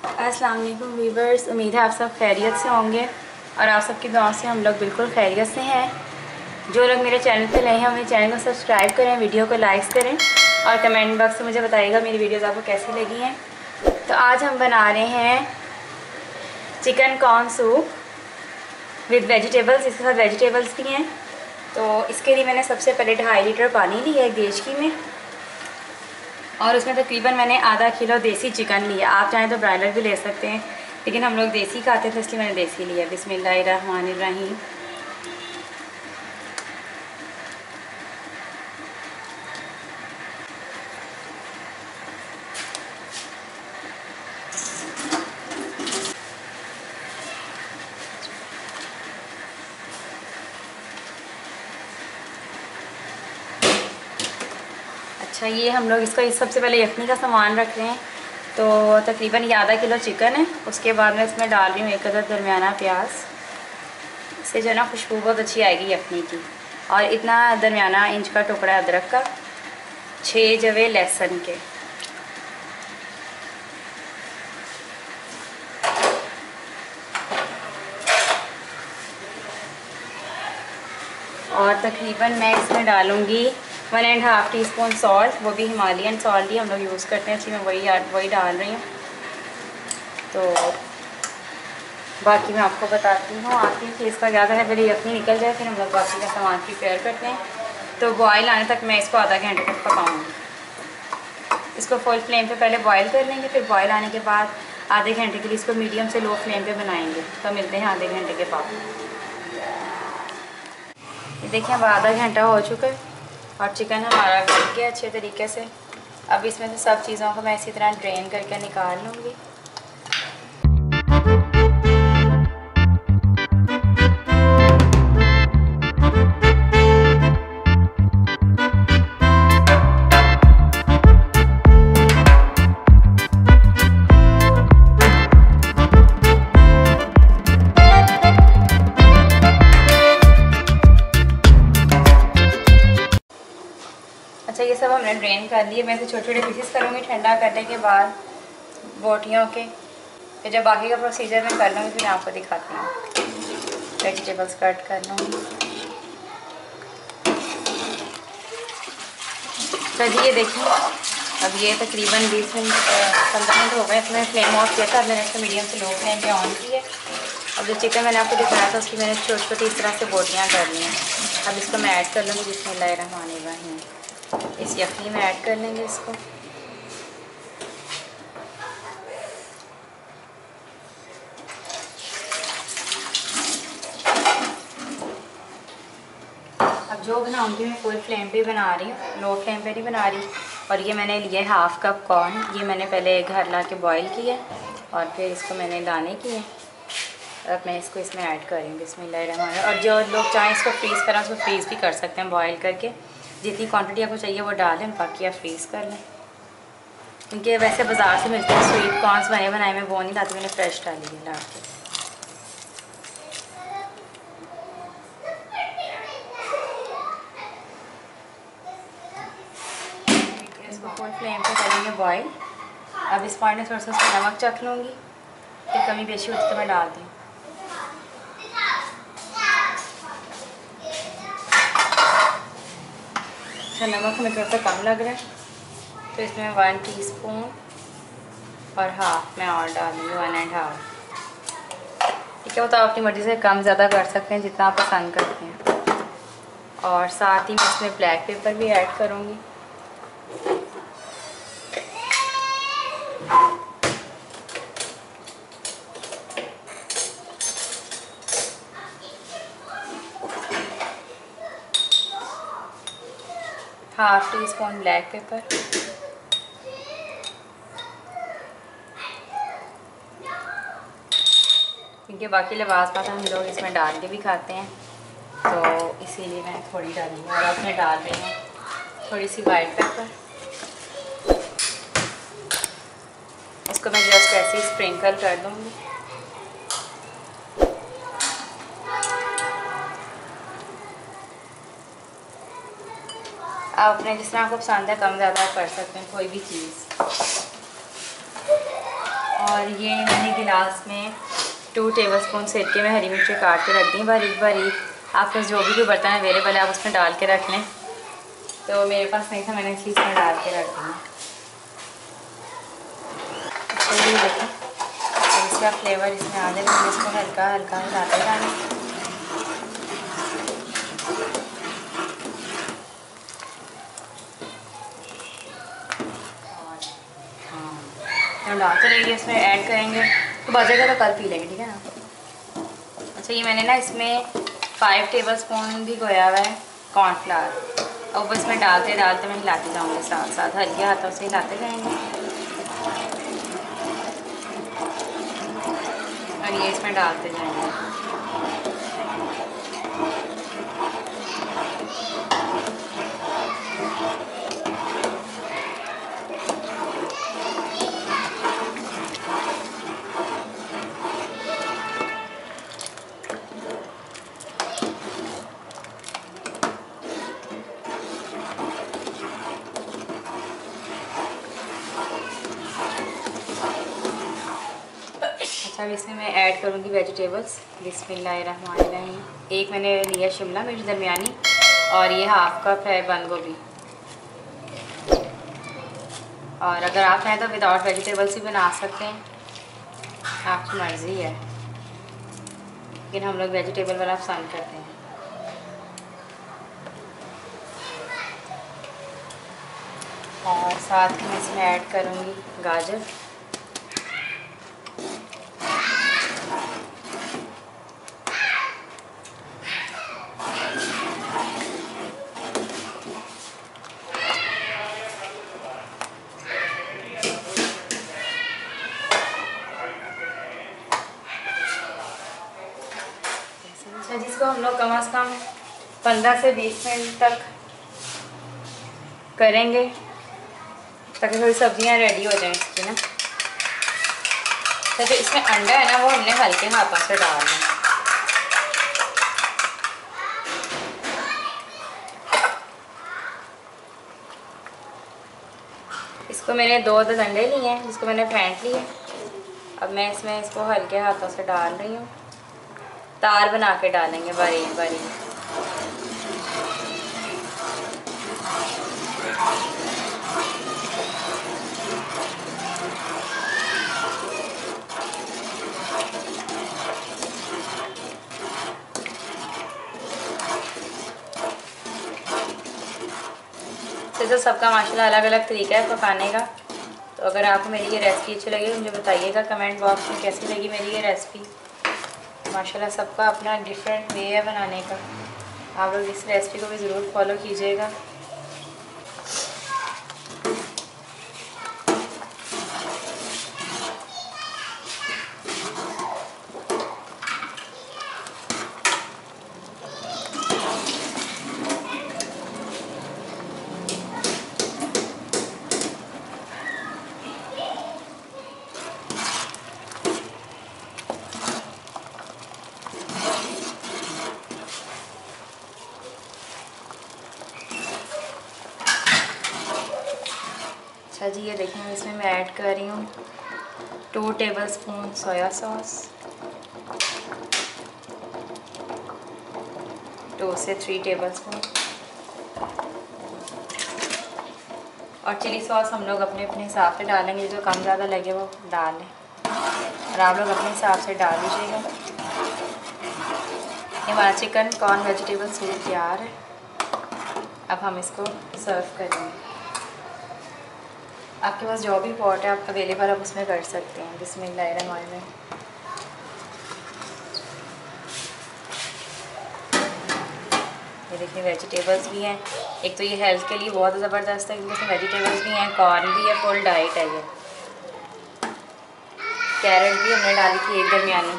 अस्सलाम वालेकुम व्यूवर्स, उम्मीद है आप सब खैरियत से होंगे और आप सबकी दुआ से हम लोग बिल्कुल खैरियत से हैं। जो लोग मेरे चैनल पे नए हैं मेरे चैनल को सब्सक्राइब करें, वीडियो को लाइक करें और कमेंट बॉक्स में मुझे बताइएगा मेरी वीडियोस आपको कैसी लगी हैं। तो आज हम बना रहे हैं chicken corn soup with vegetables. इसके साथ वेजिटेबल्स भी हैं। तो इसके लिए मैंने सबसे पहले 2.5 लीटर पानी लिया है देशकी में और उसमें तकरीबन मैंने आधा किलो देसी चिकन लिया। आप चाहें तो ब्रायलर भी ले सकते हैं, लेकिन हम लोग देसी खाते थे इसलिए मैंने देसी लिया। बिस्मिल्लाहिर्रहमानिर्रहीम। अच्छा, ये हम लोग इसका सबसे पहले यखनी का सामान रख रहे हैं। तो तकरीबन ये आधा किलो चिकन है। उसके बाद मैं इसमें डाल रही हूँ 1 अदद दरमियाना प्याज। इससे जो है ना खुशबू बहुत अच्छी आएगी यखनी की। और इतना दरमियाना इंच का टुकड़ा अदरक का, 6 जवे लहसुन के। और तकरीबन मैं इसमें डालूँगी 1.5 टीस्पून सॉल्ट, वो भी हिमालयन सॉल्ट ही हम लोग यूज़ करते हैं, इसलिए मैं वही डाल रही हूँ। तो बाकी मैं आपको बताती हूँ आती हूँ कि इसका ज़्यादा है, पहले यखनी निकल जाए फिर हम लोग बाकी का सामान प्रिपेयर करते हैं। तो बॉयल आने तक मैं इसको आधा घंटे तक पकाऊँगी। इसको फुल फ्लेम पे पहले बॉयल कर लेंगे, फिर बॉयल आने के बाद आधे घंटे के लिए इसको मीडियम से लो फ्लेम पे बनाएंगे। तो मिलते हैं आधे घंटे के बाद। ये देखिए अब आधा घंटा हो चुका है और चिकन हमारा गल गया अच्छे तरीके से। अब इसमें से सब चीज़ों को मैं इसी तरह ड्रेन करके निकाल लूँगी। अच्छा, ये सब हमने ड्रेन कर लिए। मैं इसे छोटे छोटे पीसेस करूँगी ठंडा करने के बाद बोटियों के। फिर जब बाकी का प्रोसीजर मैं कर लूँगी फिर मैं आपको दिखाती हूँ। वेजिटेबल्स कट कर लूँगी। तो जी ये देखिए अब ये तकरीबन 20 मिनट 15 मिनट हो गए। इसमें फ्लेम ऑफ किया था, मैंने इसको मीडियम से लो फ्लेम पे ऑन की है। अब जो चिकन मैंने आपको दिखाया था उसकी मैंने छोटी छोटी इस तरह से बोटियाँ कर ली हैं। अब इसको मैं ऐड कर लूँगी। बिस्मिल्लाहिर्रहमानिर्रहीम। इस यखनी में ऐड कर लेंगे इसको। अब जो बनाऊंगी मैं फुल फ्लेम पे बना रही हूँ, लो फ्लेम पे नहीं बना रही। और ये मैंने लिया है 1/2 कप कॉर्न। ये मैंने पहले घर ला के बॉयल किया और फिर इसको मैंने दाने किए। अब मैं इसको इसमें ऐड कर रही हूँ। बिस्मिल्लाहिर्रहमानिर्रहीम। और जो लोग चाहें इसको फ्रीज़ करें उसको फ्रीज़ भी कर सकते हैं बॉयल करके। जितनी क्वांटिटी आपको चाहिए वो डालें, बाकी आप फ्रीज़ कर लें। क्योंकि वैसे बाज़ार से मिलते हैं स्वीट कॉर्नस बने बनाए, में वो नहीं लाती, मैंने फ्रेश डाली है ला के। इसको फुल फ्लेम पे करेंगे बॉयल। अब इस पॉइंट में थोड़ा सा उसमें नमक चख लूँगी, फिर कमी बेशी होती तो मैं डाल दूँ। अच्छा, नमक हमें थोड़ा सा कम लग रहा है तो इसमें 1 टीस्पून और हाफ मैं और डालूँगी, 1.5। ठीक है, वो तो आप अपनी मर्ज़ी से कम ज़्यादा कर सकते हैं जितना आप पसंद करते हैं। और साथ ही मैं इसमें ब्लैक पेपर भी ऐड करूँगी। ½ टीस्पून ब्लैक पेपर। क्योंकि बाकी लिबास पाता हम लोग इसमें डाल के भी खाते हैं, तो इसीलिए मैं थोड़ी डाली और अब मैं डाल रही हूँ थोड़ी सी वाइट पेपर। इसको मैं जस्ट ऐसे ही स्प्रिंकल कर दूँगी। आप अपने जिस तरह आपको पसंद है कम ज़्यादा कर सकते हैं कोई भी चीज़। और ये मैंने गिलास में 2 टेबलस्पून सिरके में हरी मिर्ची काट के रख दी बारीक बारीक। आपके पास जो भी कोई बर्तन अवेलेबल है आप उसमें डाल के रख लें, तो मेरे पास नहीं था, मैंने इसलिए इसमें डाल के रख दी। तो ये देखें, इसका फ्लेवर इसमें आने लगे, इसको हल्का हल्का हिलाते जाना। डालते रहेंगे, इसमें ऐड करेंगे तो बचेगा तो कल पी लेंगे, ठीक है ना। अच्छा, ये मैंने ना इसमें 5 टेबलस्पून भी गोया हुआ है कॉर्नफ्लावर, और वो इसमें डालते डालते मैं हिलाते जाऊँगी, साथ साथ हल्के हाथों से हिलाते जाएंगे। और ये इसमें डालते जाएंगे। अच्छा, अब इसमें मैं ऐड करूँगी वेजिटेबल्स। बिस्मिल्लाहिर्रहमानिर्रहीम। एक मैंने लिया शिमला मिर्च दरमियानी, और ये हाफ कप है बंद गोभी। और अगर आप चाहें तो विदाउट वेजिटेबल्स भी बना सकते हैं, आपकी मर्ज़ी है, लेकिन हम लोग वेजिटेबल वाला पसंद करते हैं। और साथ में इसमें ऐड करूँगी गाजर। जिसको हम लोग कम से कम 15 से 20 मिनट तक करेंगे, ताकि थोड़ी सब्जियां रेडी हो जाएं इसकी ना। तो जो इसमें अंडा है ना, वो हमने हल्के हाथों से डालना है। इसको मैंने 2 अंडे लिए हैं, जिसको मैंने फेंट लिए। अब मैं इसमें इसको हल्के हाथों से डाल रही हूँ, तार बना के डालेंगे बारीक बारीक। तो सबका माशाल्लाह अलग अलग तरीका है पकाने का। तो अगर आपको मेरी ये रेसिपी अच्छी लगी तो मुझे बताइएगा कमेंट बॉक्स में कैसी लगी मेरी ये रेसिपी। माशाल्लाह सबका अपना डिफरेंट वे है बनाने का। आप लोग इस रेसिपी को भी ज़रूर फॉलो कीजिएगा। अच्छा जी, ये देखिए इसमें मैं ऐड कर रही हूँ 2 टेबलस्पून सोया सॉस, 2 से 3 टेबलस्पून। और चिली सॉस हम लोग अपने अपने हिसाब से डालेंगे, जो कम ज़्यादा लगे वो डाल लें, और आप लोग अपने हिसाब से डाल लीजिएगा। हमारा चिकन कॉर्न वेजिटेबल सूप तैयार है। अब हम इसको सर्व करेंगे। आपके पास जो भी पॉट है आप अवेलेबल, आप उसमें कर सकते हैं। बिस्मिल्लाहिर्रहमानिर्रहीम। ये देखिए वेजिटेबल्स भी हैं। एक तो ये हेल्थ के लिए बहुत ज़बरदस्त है क्योंकि इसमें वेजिटेबल्स भी हैं, कॉर्न भी है, फुल डाइट है ये। कैरेट भी हमने डाली थी एक दरमियानी।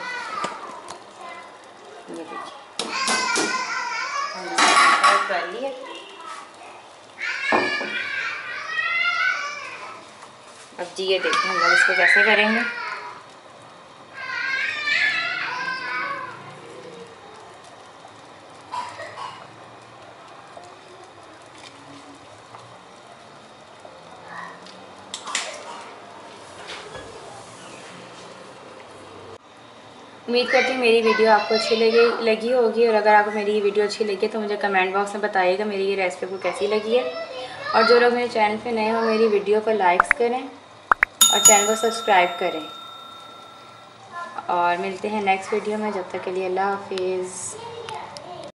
ये देखिए हमने कर ली है। अब जी ये देखिए हम लोग इसको कैसे करेंगे। उम्मीद करती हूँ मेरी वीडियो आपको अच्छी लगी होगी, और अगर आपको मेरी ये वीडियो अच्छी लगी तो मुझे कमेंट बॉक्स में बताइएगा मेरी ये रेसिपी आपको कैसी लगी है। और जो लोग मेरे चैनल पे नए हो मेरी वीडियो को लाइक्स करें और चैनल को सब्सक्राइब करें। और मिलते हैं नेक्स्ट वीडियो में, जब तक के लिए अल्लाह हाफिज़।